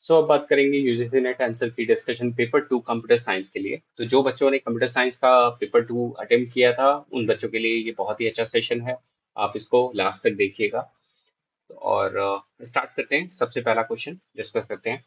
सो अब बात करेंगे यूजीसी नेट आंसर की डिस्कशन पेपर 2 कंप्यूटर साइंस के लिए। तो जो बच्चों ने कंप्यूटर साइंस का पेपर 2 अटेम्प्ट किया था उन बच्चों के लिए ये बहुत ही अच्छा सेशन है। आप इसको लास्ट तक देखिएगा। और स्टार्ट करते हैं। सबसे पहला क्वेश्चन डिस्कस करते हैं।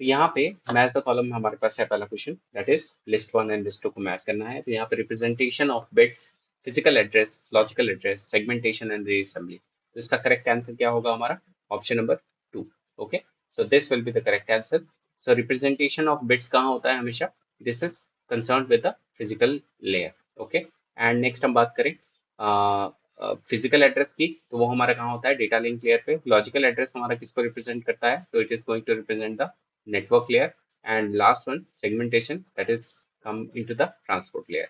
तो यहाँ पे मैच द कॉलम में हमारे पास है पहला question, that is list 1 and list 2 को मैच करना है। तो यहाँ पे representation of bits, physical address, logical address, segmentation and reassembly. तो इसका करेक्ट आंसर क्या होगा हमारा? Option number 2। Okay, so this will be the correct answer. So representation of bits कहाँ होता है हमेशा? This is concern with the physical layer. Okay, and next हम बात करें फिजिकल एड्रेस की, तो वो हमारा कहाँ होता है? डेटा लिंक लेयर पे। लॉजिकल एड्रेस हमारा किसको रिप्रेजेंट करता है? तो it is going to represent the network layer, and last one segmentation, that is come into the transport layer.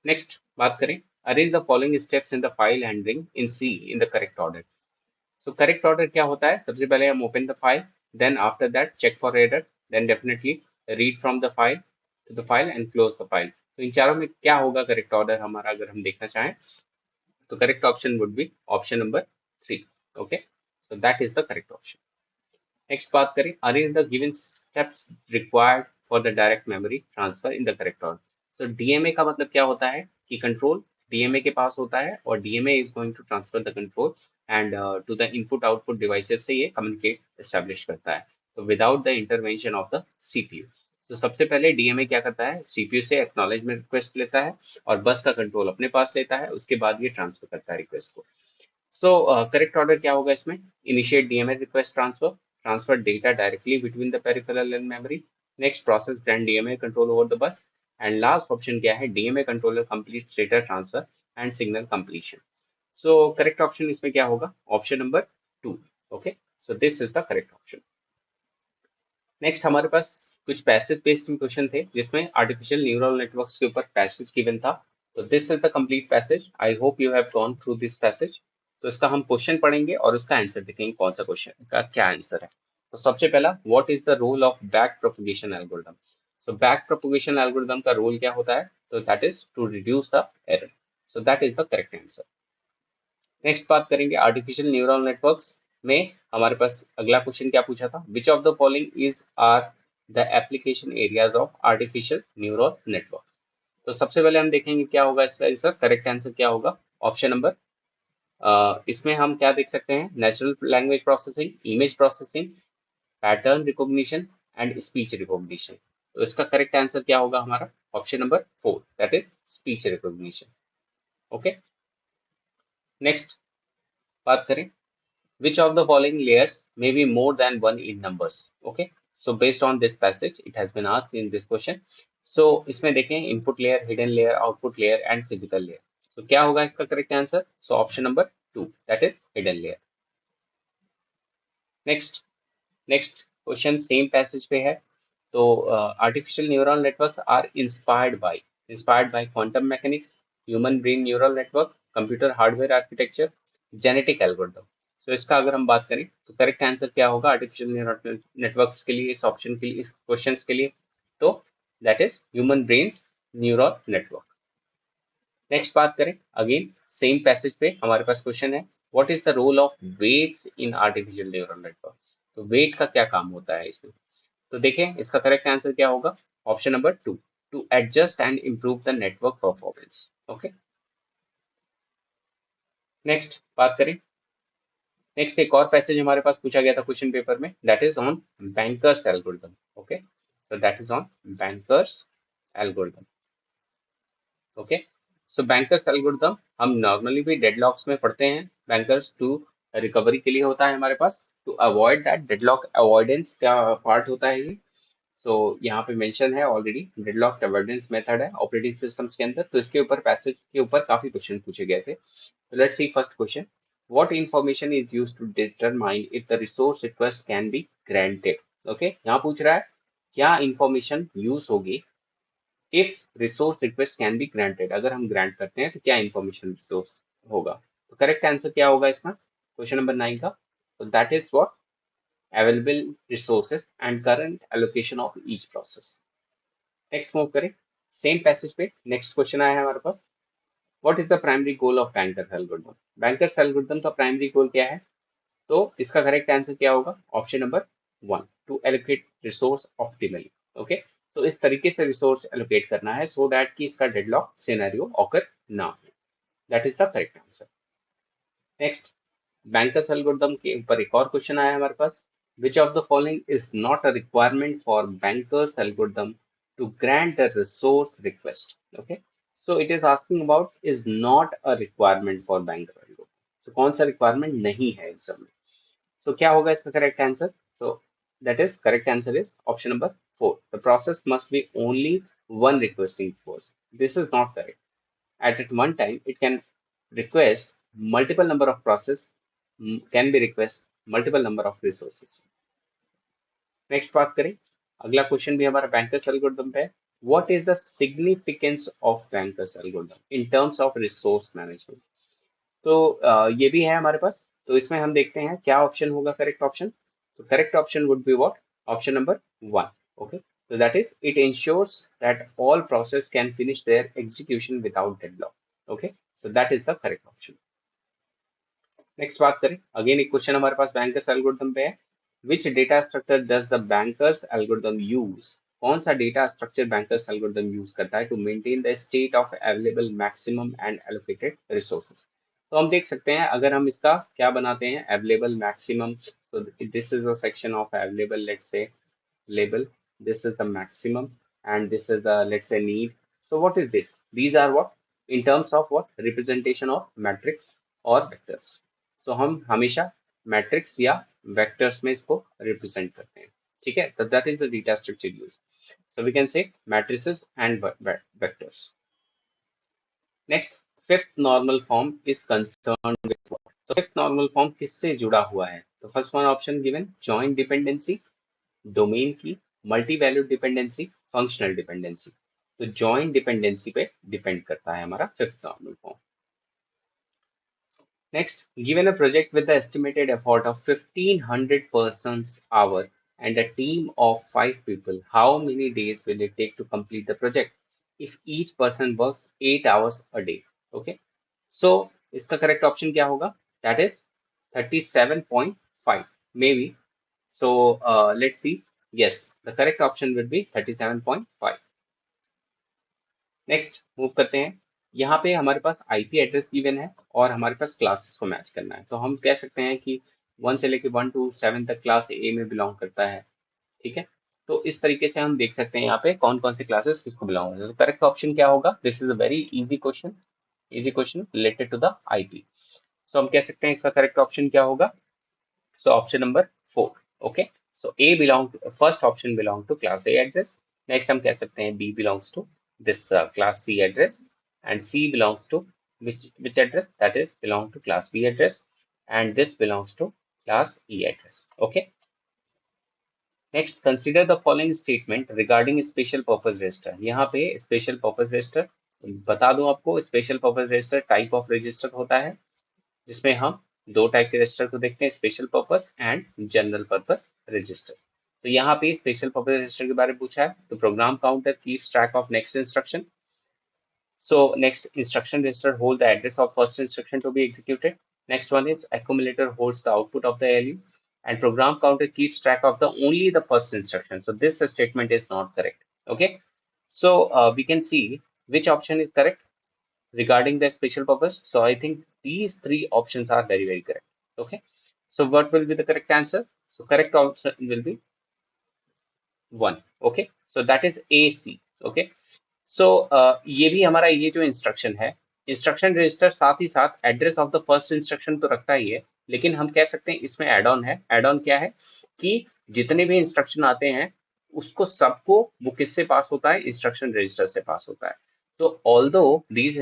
Next बात करें, arrange the following steps in the file handling in C in the correct order. So correct order क्या होता है? सबसे पहले हम open the file, then after that check for error, then definitely read from the file to the file and close the file. तो इन चारों में क्या होगा करेक्ट ऑर्डर हमारा अगर हम देखना चाहें? तो correct option would B option number 3। Okay, so that is the correct option. Next बात करें, arrange the given steps required for the direct memory transfer in the correct order. So DMA का मतलब क्या होता है कि कंट्रोल DMA के पास होता है और DMA is going to transfer the control and to the input output devices से ये कम्युनिकेट एस्टेब्लिश करता है, तो without the intervention of the CPU. तो सबसे पहले DMA क्या करता है? CPU से एक्नॉलेजमेंट रिक्वेस्ट लेता है और बस का कंट्रोल अपने पास लेता है, उसके बाद ये ट्रांसफर करता है रिक्वेस्ट को। सो करेक्ट ऑर्डर क्या होगा इसमें? Initiate DMA request transfer, transfer data directly between the peripheral and memory. Next, process grant DMA control over the bus. And last option क्या है? DMA controller completes data transfer and signal completion. So correct option इसमें क्या होगा? Option number 2. Okay, so this is the correct option. Next हमारे पास कुछ passage based question थे जिसमें artificial neural networks के ऊपर पैसेज गिवन था। तो this is the complete passage. I hope you have gone through this passage. तो इसका हम क्वेश्चन पढ़ेंगे और उसका आंसर देखेंगे कौन सा क्वेश्चन का क्या आंसर है। तो सबसे पहला, what is the role of back propagation algorithm? So back propagation algorithm का रोल क्या होता है? तो that is to reduce the error. So that is the correct answer. Next बात करेंगे आर्टिफिशियल न्यूरल नेटवर्क्स में हमारे पास अगला क्वेश्चन क्या पूछा था? Which of the following is are the application areas of artificial neural networks? तो सबसे पहले हम देखेंगे क्या होगा इसका करेक्ट आंसर क्या होगा? ऑप्शन नंबर इसमें हम क्या देख सकते हैं? Natural language processing, image processing, pattern recognition and speech recognition. तो इसका करेक्ट आंसर क्या होगा हमारा? Option number 4, that is speech recognition. Okay, next बात करें, which of the following layers may be more than one in numbers? Okay, so based on this passage it has been asked in this question. So इसमें देखें, input layer, hidden layer, output layer and physical layer. So क्या होगा इसका correct answer? So option number 2, that is hidden layer. next question same passage पे है। तो artificial neural networks are inspired by quantum mechanics, human brain neural network, computer hardware architecture, genetic algorithm. तो इसका अगर हम बात करें तो करेक्ट आंसर क्या होगा आर्टिफिशियल न्यूरल नेटवर्क्स के लिए, इस ऑप्शन के लिए, इस क्वेश्चन के लिए? तो that is human brains neural network. Next बात करें, अगेन सेम पैसेज पे हमारे पास क्वेश्चन है, what is the role of weights in artificial neural network? तो वेट का क्या काम होता है इसमें? तो देखें इसका करेक्ट आंसर क्या होगा? Option number 2, to adjust and improve the network performance. Okay, next बात करें, नेक्स्ट एक और पैसेज हमारे पास पूछा गया था क्वेश्चन पेपर में, that is on bankers algorithm. Okay, so that is on bankers algorithm. Okay, so bankers algorithm हम नॉर्मली भी डेडलॉक्स में पढ़ते हैं। बैंकर्स टू रिकवरी के लिए होता है हमारे पास, to avoid that deadlock avoidance का पार्ट होता है ये। सो यहाँ पे मेंशन है ऑलरेडी, डेडलॉक अवॉइडेंस मेथड है ऑपरेटिंग सिस्टम्स के अंदर। तो इसके ऊपर पैसेज के ऊपर काफी क्वेश्चन पूछे गए थे। So let's see first question. What information is used to determine if the resource request can be granted? Okay, यहाँ पूछ रहा है क्या इंफॉर्मेशन यूज होगी if resource request can be granted? अगर हम ग्रांट करते हैं तो क्या इंफॉर्मेशन रिसोर्स होगा? तो करेक्ट आंसर क्या होगा इसका क्वेश्चन नंबर 9 का? तो that is what available resources and current allocation of each process. Next move करें, सेम पैसेज पे नेक्स्ट क्वेश्चन आया है हमारे पास, what is the primary goal of bankers algorithm? Bankers algorithm का प्राइमरी गोल क्या है? तो इसका करेक्ट आंसर क्या होगा? Option number 1 to allocate resource optimally. Okay, तो इस तरीके से रिसोर्स एलोकेट करना है सो दैट कि इसका डेडलॉक सिनेरियो ऑकर ना हो. That is the correct answer. Next, bankers algorithm के ऊपर एक और क्वेश्चन आया हमारे पास. Which of the following is not a requirement for bankers algorithm to grant the resource request. Okay, so it is asking about is not a requirement for banker algorithm. तो कौन सा रिक्वायरमेंट नहीं है exam में. तो क्या होगा इसका करेक्ट आंसर. तो that is correct answer is option number 4. The process must be only one requesting post. This is not correct. At one time, it can request multiple number of process, can be request multiple number of resources. Next बात करें, अगला question भी हमारा bankers algorithm पे है. What is the significance of bankers algorithm in terms of resource management. तो ये भी है हमारे पास. तो इसमें हम देखते हैं क्या ऑप्शन होगा करेक्ट ऑप्शन. तो correct option would be what, option number 1. Okay, so that is it ensures that all process can finish their execution without deadlock. Okay, so that is the correct option. Next बात करें, again एक question हमारे पास bankers algorithm पे है. Which data structure does the bankers algorithm use. कौन सा data structure bankers algorithm use करता है to maintain the state of available maximum and allocated resources. तो हम देख सकते हैं अगर हम इसका क्या बनाते हैं अवेलेबल मैक्सिमम. तो this is the section of available, let's say label, this is the maximum, and this is the, let's say, need. So what is this, these are what in terms of what representation of matrix or vectors. So हम हमेशा matrix या vectors में इसको represent करते हैं. ठीक है, तो that is the data structure used. So we can say matrices and vectors. Next, fifth normal form is concerned with what. तो fifth normal form किससे जुड़ा हुआ है. तो first one option given, joint dependency, domain की, multi valued dependency, functional dependency. तो joint dependency पे depend करता है हमारा fifth normal form. Next, given a project with the estimated effort of 1500 persons hour and a team of 5 people, how many days will it take to complete the project if each person works 8 hours a day. Okay, so इसका correct option क्या होगा. That is 37.5 may be. So let's see. Yes, the correct option would be 37.5. Next move करते हैं. यहाँ पे हमारे पास IP address given है और हमारे पास क्लासेस को मैच करना है. तो हम कह सकते हैं कि 1 से लेके 1 to 7 तक क्लास ए में बिलोंग करता है. ठीक है, तो इस तरीके से हम देख सकते हैं यहाँ पे कौन कौन से क्लासेस किसको बिलोंग करते हैं. तो करेक्ट ऑप्शन क्या होगा. This is a very easy question related to the IP. So हम कह सकते हैं इसका करेक्ट ऑप्शन क्या होगा. So option number 4. Okay. So A belong to, first option belong to class A address. Next हम कह सकते हैं B belongs to this class C address, and C belongs to which address, that is belong to class B address, and this belongs to class E address. Okay. Next, consider the following statement regarding special purpose register. यहाँ पे special purpose register बता दूं आपको, special purpose register type of register होता है जिसमें हम दो टाइप के रजिस्टर को देखते हैं, special purpose and general purpose register. तो यहाँ पे स्पेशल पर्पस रजिस्टर के बारे में पूछा है. तो program counter keeps track of next instruction. So next instruction register hold the address of first instruction to be executed. Next one is accumulator holds the output of the ALU, and program counter keeps track of the only the first instruction. So this statement is not correct. Okay, so we can see which option is correct regarding the special purpose. So I think these three options are very, very correct. Okay, so what will be the correct answer. So correct answer will be 1. Okay, so that is AC. Okay, so ये भी हमारा ये जो instruction है, instruction register साथ ही साथ address of the first instruction तो रखता ही है, लेकिन हम कह सकते हैं इसमें एड ऑन है. एड ऑन क्या है कि जितने भी इंस्ट्रक्शन आते हैं उसको सबको वो किससे पास होता है, इंस्ट्रक्शन रजिस्टर से पास होता है. So although these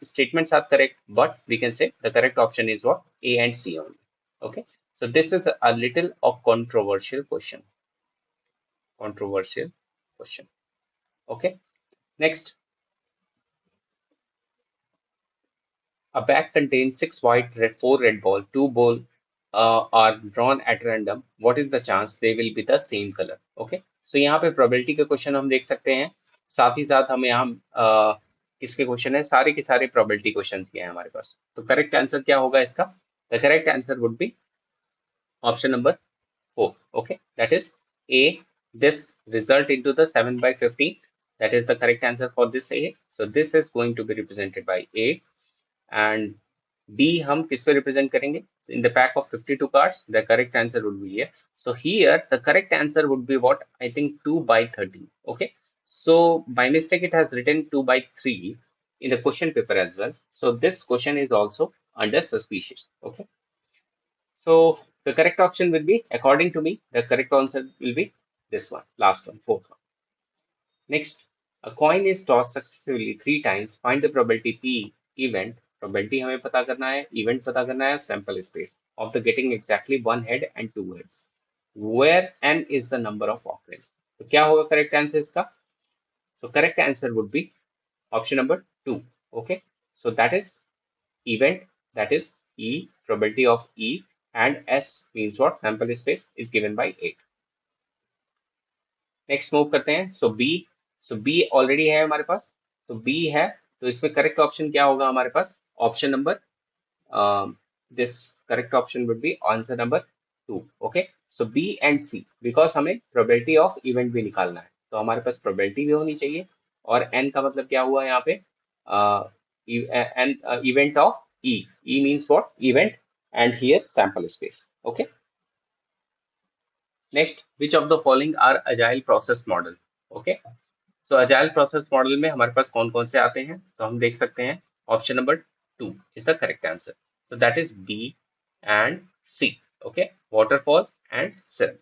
statements are correct, but we can say the correct option is what, A and C only. Okay, so this is a little of controversial question. Okay, next, a bag contains 6 white, 4 red ball, 2 ball are drawn at random. What is the chance they will be the same color? Okay, so यहाँ पे probability के question हम देख सकते हैं, साथ ही साथ हमें यहाँ किसके क्वेश्चन है, सारे के सारे probability क्वेश्चंस के हैं हमारे पास. तो करेक्ट आंसर क्या होगा इसका. The correct answer would be option number 4. Okay, that is A. This result into the 7 by 15. That is the correct answer for this A. So this is going to be represented by A. And B हम किस पे represent करेंगे? In the pack of 52 cards, the correct answer would be here. So here the correct answer would be what? I think 2 by 13. Okay. So by mistake it has written 2 by 3 in the question paper as well. So this question is also under suspicious. Okay. So the correct option will be, according to me, the correct answer will be this one, last one, fourth one. Next, a coin is tossed successively 3 times. Find the probability P event. Probability हमें पता करना है, event पता करना है, sample space of the getting exactly one head and two heads. Where n is the number of occurrence. तो क्या होगा correct answer इसका? So correct answer would be option number 2. Okay. So that is event, that is E, probability of E, and S means what? Sample space is given by 8. Next move करते हैं. सो B already है हमारे पास. तो B है, तो इसमें correct option क्या होगा हमारे पास? Option number this correct option would be answer number 2. Okay. So B and C, because हमें प्रोबेबिलिटी ऑफ इवेंट भी निकालना है, तो हमारे पास प्रोबेबिलिटी भी होनी चाहिए. और एन का मतलब क्या हुआ यहाँ पे? An event of E. E means what? Event. And here sample space. Okay. Next, which of the following are agile process model. Okay. So agile process model में हमारे पास कौन कौन से आते हैं? तो हम देख सकते हैं option number 2 is the correct answer. तो that is B and C. Okay. Waterfall and cell.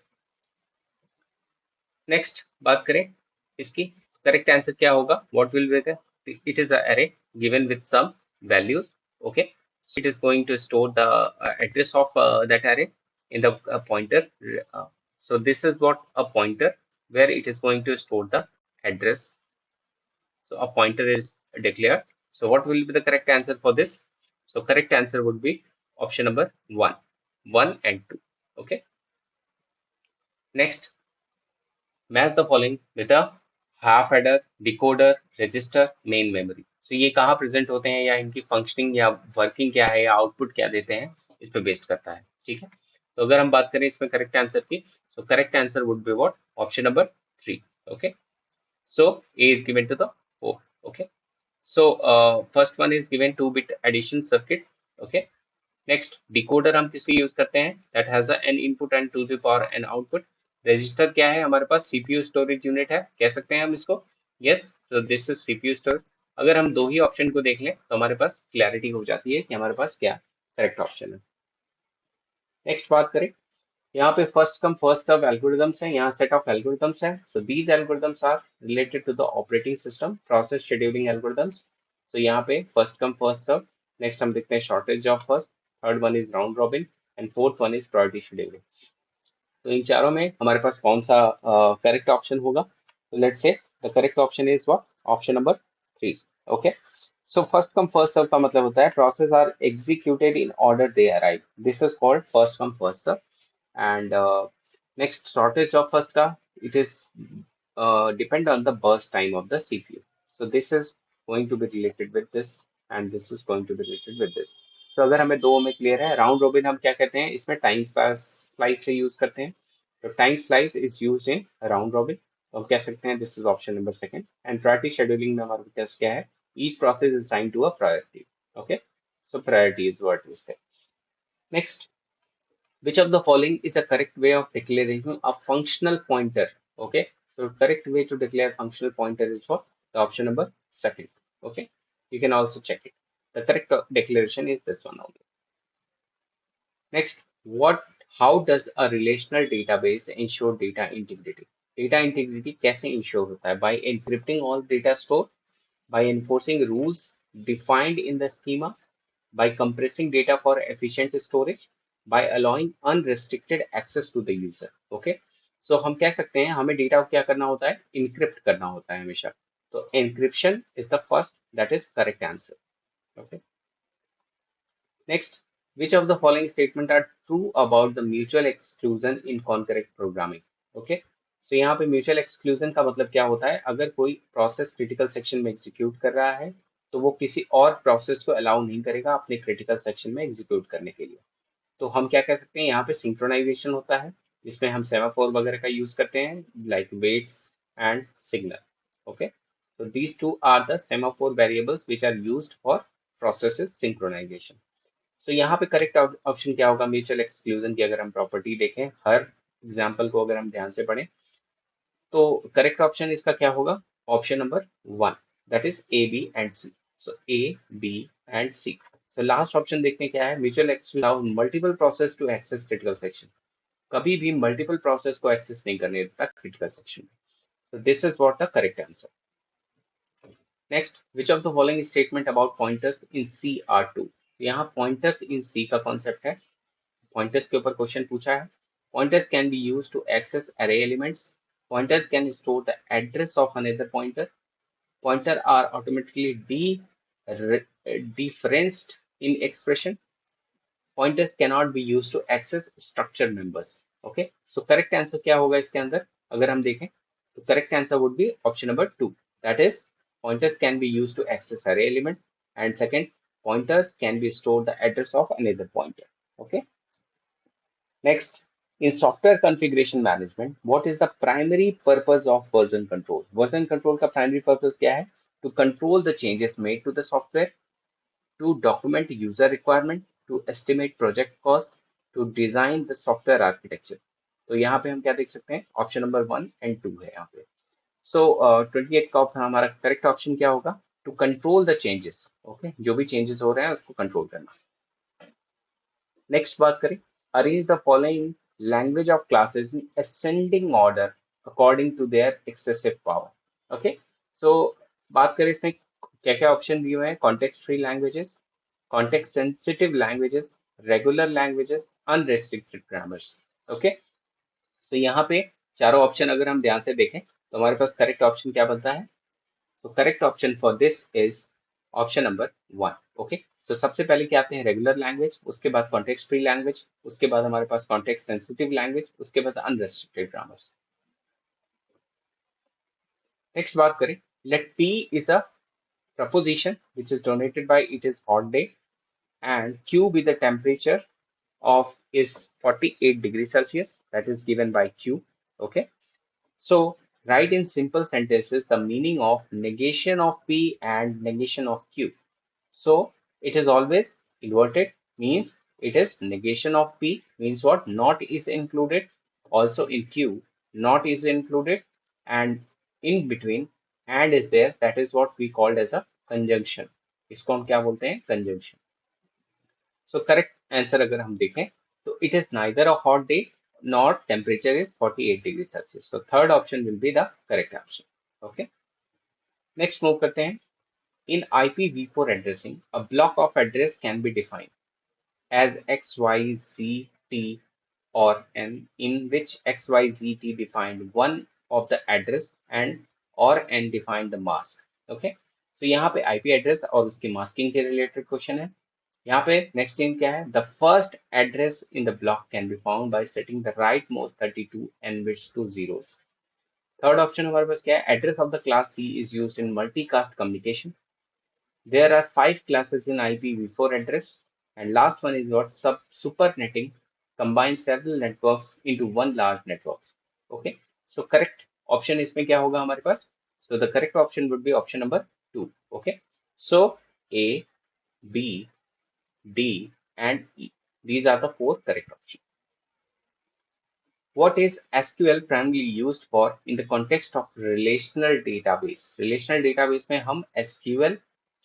Next बात करें इसकी, करेक्ट आंसर क्या होगा? What will be the, it is a array given with some values. Okay. So it is going to store the address of that array in the pointer. So this is what a pointer, where it is going to store the address. So a pointer is declared. So what will be the correct answer for this? So correct answer would be option number 1. 1 and 2. Okay. Next, match the following with a half adder, decoder, register, main memory. So ये कहाँ present होते हैं, या इनकी functioning या working क्या है, या आउटपुट क्या देते हैं, इस पे बेस्ड करता है. ठीक है. तो अगर हम बात करें इसमें करेक्ट आंसर की, so correct answer would be what? Option number 3. Okay. So A is given to the 4. Okay. So first one is given 2-bit addition circuit. Okay. Next, decoder हम किसको यूज करते हैं? That has a n input and to the power n output. Register क्या है हमारे पास? CPU storage unit है, कह सकते हैं हम इसको. Yes. So this is CPU storage. अगर हम दो ही ऑप्शन को देख लें तो हमारे पास क्लैरिटी हो जाती है कि हमारे पास क्या करेक्ट ऑप्शन है. नेक्स्ट बात करें, यहाँ पे first come first serve algorithms हैं, यहाँ सेट ऑफ एल्गोरिदम्स हैं. So these algorithms are related to the operating system process scheduling algorithms. तो यहाँ पे first come first serve. Next हम देखते हैं shortest job first, third one is round robin, and fourth one is priority scheduling. तो इन चारों में हमारे पास कौन सा करेक्ट ऑप्शन होगा? तो let's say the correct option is what? Option number 3. Okay. So first come first serve का मतलब होता है process are executed in order they arrive. This is called first come first serve. And next, shortage of first ka, it is depend on the burst time of the CPU. So this is going to be related with this, and this is going to be related with this. तो अगर हमें दो में clear है, round robin हम क्या कहते हैं? इसमें टाइम स्लाइस यूज करते हैं. तो time slice is use in round robin. तो हम कह सकते हैं this is option number 2. And priority scheduling में हमारे पास क्या है? Each process is time to a priority. Okay. So priority is what is there. Next, which of the following is a correct way of declaring a functional pointer? Okay. So correct way to declare functional pointer is what? The option number 2. Okay. You can also check it. The correct declaration is this one only. Next, how does a relational database ensure data integrity? Data integrity कैसे ensure होता है? By encrypting all data stored, by enforcing rules defined in the schema, by compressing data for efficient storage, by allowing unrestricted access to the user. Okay. So हम कह सकते हैं हमें data को क्या करना होता है? इनक्रिप्ट करना होता है हमेशा. तो encryption is the first, that is correct answer. Okay. Next, which of the following statement are true about the mutual exclusion in concurrent programming? Okay. So यहाँ पे म्यूचुअल एक्सक्लूजन का मतलब क्या होता है? अगर कोई प्रोसेस क्रिटिकल सेक्शन में एग्जीक्यूट कर रहा है तो वो किसी और प्रोसेस को अलाउ नहीं करेगा अपने क्रिटिकल सेक्शन में एग्जीक्यूट करने के लिए. तो हम क्या कह सकते हैं? यहाँ पे सिंक्रोनाइजेशन होता है. इसमें हम सेमाफोर वगैरह का यूज करते हैं, like waits and signal. Okay, so these two are the semaphore variables which are used for processes synchronization. So यहाँ पे करेक्ट ऑप्शन क्या होगा म्यूचुअल एक्सक्लूजन की अगर हम प्रॉपर्टी देखें, हर एग्जाम्पल को अगर हम ध्यान से पढ़ें, तो करेक्ट ऑप्शन इसका क्या होगा, option number 1, that is A B and C. So A B and C. So last option देखते हैं क्या है, mutual exclusion multiple process to access critical section. कभी भी मल्टीपल प्रोसेस को एक्सेस नहीं करने देता क्रिटिकल सेक्शन में. So this is what the correct answer. Next, which of the following statement about pointers in C are true? यहाँ pointers in C का concept है. Pointers के ऊपर question पूछा है. Pointers can be used to access array elements. Pointers can store the address of another pointer. Pointer are automatically dereferenced in expression. Pointers cannot be used to access structure members. Okay, so correct answer क्या होगा इसके अंदर अगर हम देखें, तो correct answer would be option number 2, that is pointers can be used to access array elements, and second, pointers can be stored the address of another pointer. Okay, next, in software configuration management, what is the primary purpose of version control? Version control का primary purpose क्या है? To control the changes made to the software, to document user requirement, to estimate project cost, to design the software architecture. तो यहाँ पे हम क्या देख सकते हैं, ऑप्शन नंबर 1 एंड 2 है यहाँ पे. सो 28 का हमारा करेक्ट ऑप्शन क्या होगा, to control the changes. Okay, जो भी चेंजेस हो रहे हैं उसको कंट्रोल करना. नेक्स्ट बात करें, arrange the following language of classes in ascending order according to their excessive power. Okay, so बात करें इसमें क्या क्या ऑप्शन दिए हुए हैं, context free languages, context sensitive languages, regular languages, unrestricted grammars. Okay, तो यहाँ पे चारों ऑप्शन अगर हम ध्यान से देखें तो हमारे पास करेक्ट ऑप्शन क्या बनता है, तो correct option for this is option number 1. Okay, so सबसे पहले क्या आते हैं, रेगुलर लैंग्वेज, उसके बाद कॉन्टेक्स्ट फ्री लैंग्वेज, उसके बाद हमारे पास कॉन्टेक्स्ट सेंसिटिव लैंग्वेज, उसके बाद अनरेस्ट्रिक्टेड ग्रामर्स. नेक्स्ट बात करें, let P is a proposition which is denoted by it is hot day and Q be the temperature of is 48 degrees Celsius, that is given by Q. Okay, so write in simple sentences the meaning of negation of P and negation of Q. So it is always inverted, means it is negation of P means what, not is included, also in Q not is included, and in between and is there, that is what we called as a conjunction. इसको हम क्या बोलते हैं, conjunction. So correct answer अगर हम देखें तो it is neither a hot day nor temperature is 48 degrees Celsius. So third option will be the correct option. Okay. Next move करते हैं. In IPv4 addressing, a block of address can be defined as X, Y, Z, T, or N, in which X, Y, Z, T defined one of the address and or N defined the mask. Okay. तो यहाँ पे IP address और उसकी masking के related question है. यहाँ पे next thing क्या है, the first address in the block can be found by setting the right most 32 and which two zeros. Third option हमारे पास क्या है, address of the class C is used in multicast communication. There are 5 classes in IPv4 address, and last one is what, supernetting combines several networks into one large network. Okay, so correct option इसमें क्या होगा हमारे पास, so the correct option would be option number 2. Okay, so A, B, D, and E. These are the 4 correct options. What is SQL primarily used for in the context of relational database? Relational database में हम SQL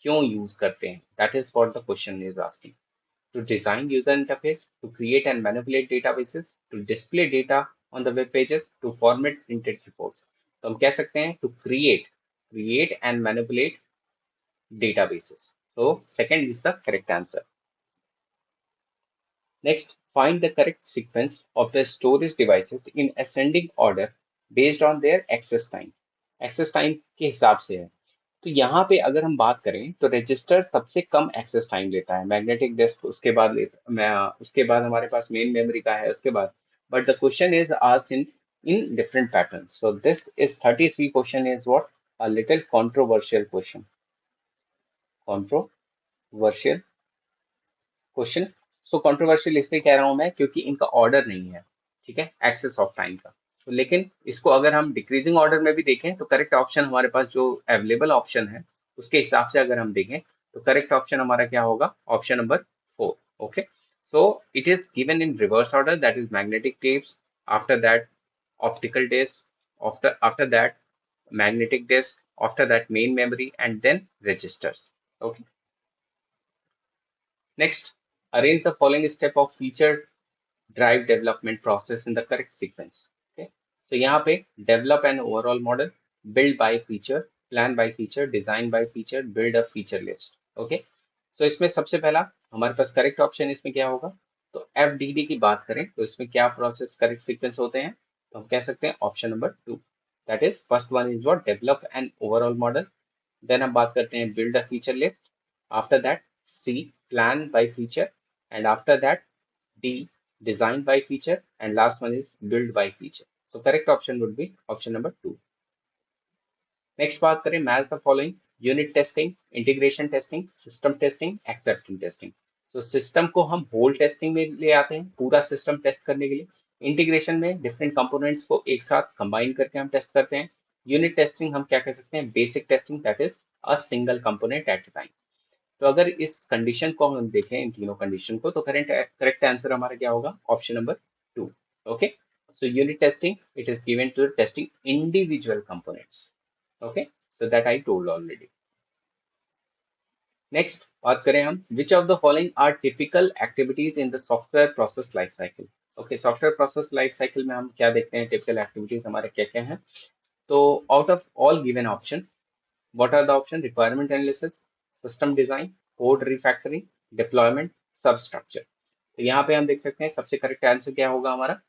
क्यों use करते हैं? That is what the question is asking. To design user interface, to create and manipulate databases, to display data on the web pages, to format printed reports. तो हम कह सकते हैं to create and manipulate databases. So second is the correct answer. Next, find the correct sequence of the storage devices in ascending order based on their access time. Access time के हिसाब से है. तो यहाँ पे अगर हम बात करें तो रजिस्टर सबसे कम एक्सेस टाइम लेता है, मैग्नेटिक डिस्क उसके बाद उसके बाद हमारे पास मेन मेमोरी का है उसके बाद. But the question is asked in different pattern. So this is 33 question is what, a little controversial question. Controversial question. So controversial इसलिए कह रहा हूं मैं क्योंकि इनका ऑर्डर नहीं है. ठीक है, एक्सेस ऑफ टाइम का। तो लेकिन इसको अगर हम डिक्रीजिंग ऑर्डर में भी देखें तो करेक्ट ऑप्शन हमारे पास जो अवेलेबल ऑप्शन है उसके हिसाब से अगर हम देखें तो करेक्ट ऑप्शन हमारा क्या होगा, option number 4। Okay, so it is given in reverse order, that is magnetic tapes, after that optical disc, after that magnetic disk, after that main memory, and then registers. Okay, next, arrange the following step of feature drive development process in the correct sequence. Okay, so यहाँ पे develop an overall model, build by feature, plan by feature, design by feature, build a feature list. Okay, so इसमें सबसे पहला हमारे पास correct option इसमें क्या होगा, तो FDD की बात करें तो इसमें क्या प्रोसेस करेक्ट सीक्वेंस होते हैं, तो हम कह सकते हैं option number 2, that is first one is what, develop an overall model. Then हम बात करते हैं build a feature list, after that C plan by feature, and after that D design by feature, and last one is build by feature. So correct option would be option number 2. Next बात करें match the following, unit testing, integration testing, system testing, acceptance testing. So system को हम whole testing में ले आते हैं, पूरा system test करने के लिए। इंटीग्रेशन में डिफरेंट कंपोनेंट्स को एक साथ कंबाइन करके हम टेस्ट करते हैं। यूनिट टेस्टिंग हम क्या कह सकते हैं, basic testing, that is a single component at a time. तो अगर इस कंडीशन को हम देखें, इन तीनों कंडीशन को, तो करेक्ट आंसर हमारा क्या होगा, option number 2। Okay, so unit testing it is given to testing individual components. Okay, so that I told already. Next बात करें हम, which of the following are typical activities in the software process life cycle. Okay, software process life cycle में हम क्या देखते हैं, typical activities हमारे क्या क्या हैं। तो out of all given option, what are the option, requirement analysis, system design, code refactoring, deployment, substructure। तो यहाँ पे हम देख सकते हैं सबसे करेक्ट आंसर क्या होगा हमारा,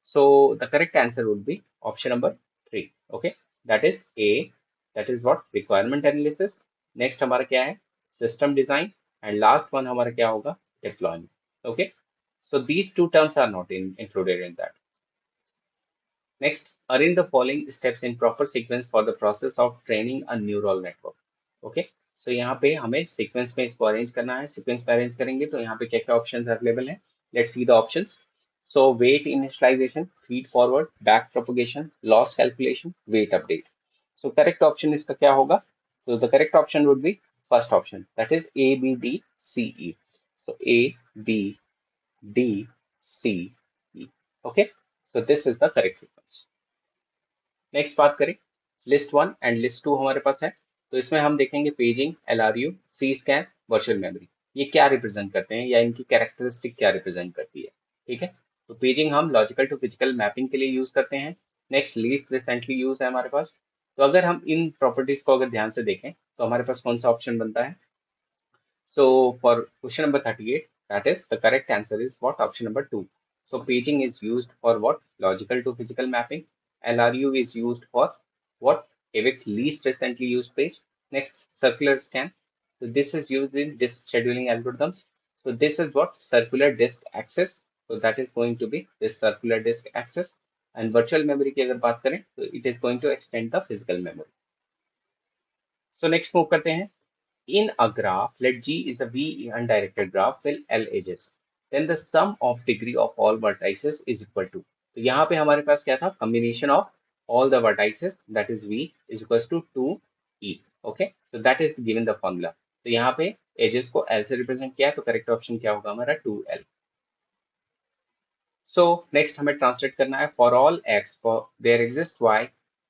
सो the correct answer would be option number 3। Okay, that is A, that is what, requirement analysis. Next हमारा क्या है, system design, and last one हमारा क्या होगा, deployment. Okay, so these two terms are not included in that. Next, arrange the following steps in proper sequence for the process of training a neural network. Okay, so यहाँ पे हमें sequence में इसको arrange करना है। Sequence पे arrange करेंगे तो यहाँ पे क्या क्या ऑप्शंस अवेलेबल हैं, let's see the options. So weight initialization, feed forward, back propagation, loss calculation, weight update. So correct option इसका क्या होगा, so the correct option would be first option, that is A B D C E. So A B D C E. Okay, so this is the correct sequence. Next बात करें, list 1 and list 2 हमारे पास है। तो इसमें हम देखेंगे paging, LRU, C scan, virtual memory, ये क्या रिप्रेजेंट करते हैं या इनकी कैरेक्टरिस्टिक क्या रिप्रेजेंट करती है। ठीक है, तो पेजिंग हम लॉजिकल टू फिजिकल मैपिंग के लिए यूज करते हैं। नेक्स्ट लीस्ट रिसेंटली यूज है हमारे पास। तो अगर हम इन प्रॉपर्टीज को अगर ध्यान से देखें तो हमारे पास कौन सा ऑप्शन बनता है, so for question number 38, that is the correct answer is what, option number 2. So paging is used for what? Logical to physical mapping. LRU is used for what? AVIX least recently used page. Next, circular scan. So this is used in disk scheduling algorithms. So this is what? Circular disk access. So that is going to be this circular disk access. And virtual memory की अगर बात करें तो it is going to extend the physical memory. So next move करते हैं, in a graph, let G is a V undirected graph with L edges. Then the sum of degree of all vertices is equal to. तो यहाँ पे हमारे पास क्या था, combination of all the vertices, that is V is equals to 2E. Okay, so that is given the formula. तो यहाँ पे edges को L से represent किया है, तो correct option क्या होगा हमारा, 2L. So next हमें translate करना है, for all x for there exists y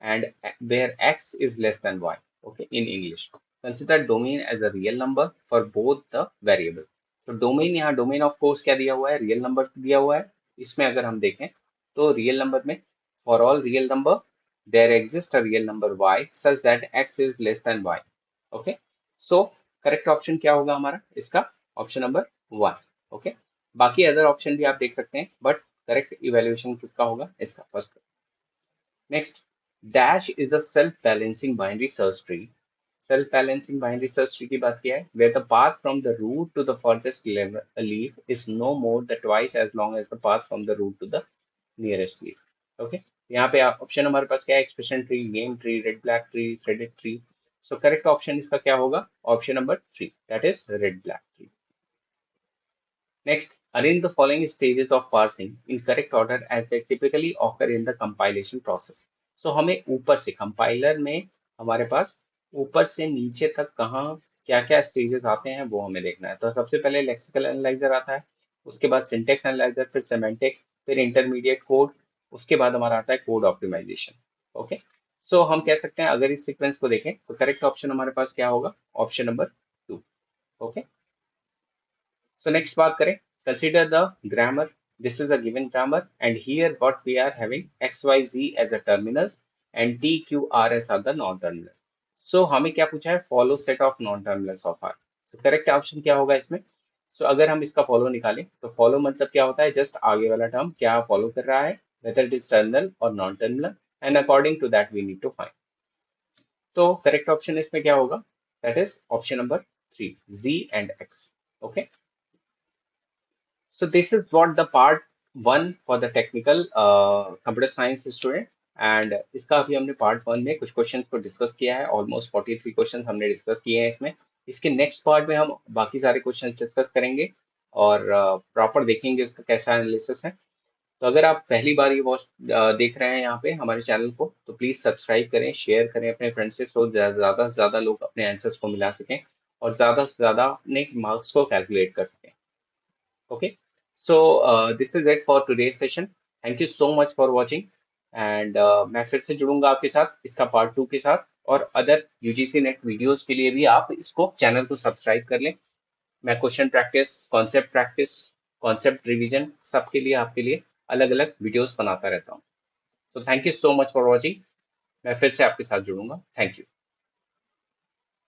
and where x is less than y. Okay, in English. Consider domain as a real number for both the variable. तो domain, यहाँ domain of course क्या दिया हुआ है, real number दिया हुआ है। इसमें अगर हम देखें तो real number में for all real number there exists a real number y such that x is less than y. Okay, so correct option क्या होगा हमारा इसका, option number 1. Okay, बाकी अदर ऑप्शन भी आप देख सकते हैं, बट करेक्ट इवेल्युएशन किसका होगा, इसका first. Next, dash is a self balancing binary search tree. Self balancing binary search tree की बात किया है, where the path from the root to the farthest leaf is no more the twice as long as the path from the root to the nearest leaf. Okay, यहाँ पे option हमारे पास क्या है, expression tree, game tree, red black tree, threaded tree. So correct option इसका क्या होगा, option number 3, that is red black tree. Next, Arrange the following stages of parsing in correct order as they typically occur in the compilation process. So हमें ऊपर से compiler में हमारे पास ऊपर से नीचे तक कहाँ क्या क्या स्टेजेस आते हैं वो हमें देखना है। तो सबसे पहले लेक्सिकल एनालाइजर आता है, उसके बाद सिंटेक्स एनालाइजर, फिर सेमेंटिक, फिर इंटरमीडिएट कोड, उसके बाद हमारा आता है कोड ऑप्टिमाइजेशन। ओके, सो हम कह सकते हैं अगर इस सीक्वेंस को देखें तो करेक्ट ऑप्शन हमारे पास क्या होगा, option number 2। Okay, so next बात करें, consider the grammar. This is a given grammar and here what we are having x y z as the terminals and t q r s are the non terminals. So हमें क्या पूछा है, follow set of non terminals of r. So correct option क्या होगा इसमें? So अगर हम इसका follow निकालें तो follow मतलब क्या होता है, just आगे वाला term क्या follow कर रहा है, whether it is terminal or non terminal, and according to that we need to find. तो correct option इसमें क्या होगा, that is option number 3, z and x. Okay. So this is what the part 1 for the technical computer science student, and इसका अभी हमने part 1 में कुछ questions को डिस्कस किया है, ऑलमोस्ट 43 क्वेश्चंस हमने डिस्कस किए हैं इसमें। इसके नेक्स्ट पार्ट में हम बाकी सारे क्वेश्चंस डिस्कस करेंगे और प्रॉपर देखेंगे उसका कैसा एनालिसिस है। तो अगर आप पहली बार ये वॉच देख रहे हैं यहाँ पे हमारे चैनल को, तो प्लीज सब्सक्राइब करें, शेयर करें अपने फ्रेंड्स से, सो ज्यादा से ज्यादा लोग अपने आंसर्स को मिला सकें और ज्यादा से ज्यादा अपने मार्क्स को कैलकुलेट कर सकें। Okay, so this is it for today's session. Thank you so much for watching. And मैं फिर से जुड़ूंगा आपके साथ इसका पार्ट 2 के साथ, और अदर यूजीसी नेट वीडियोस के लिए भी आप इसको चैनल को सब्सक्राइब कर लें। मैं क्वेश्चन प्रैक्टिस, कॉन्सेप्ट रिवीजन सबके लिए आपके लिए अलग अलग वीडियोस बनाता रहता हूँ। तो thank you so much for watching. मैं फिर से आपके साथ जुड़ूंगा। Thank you.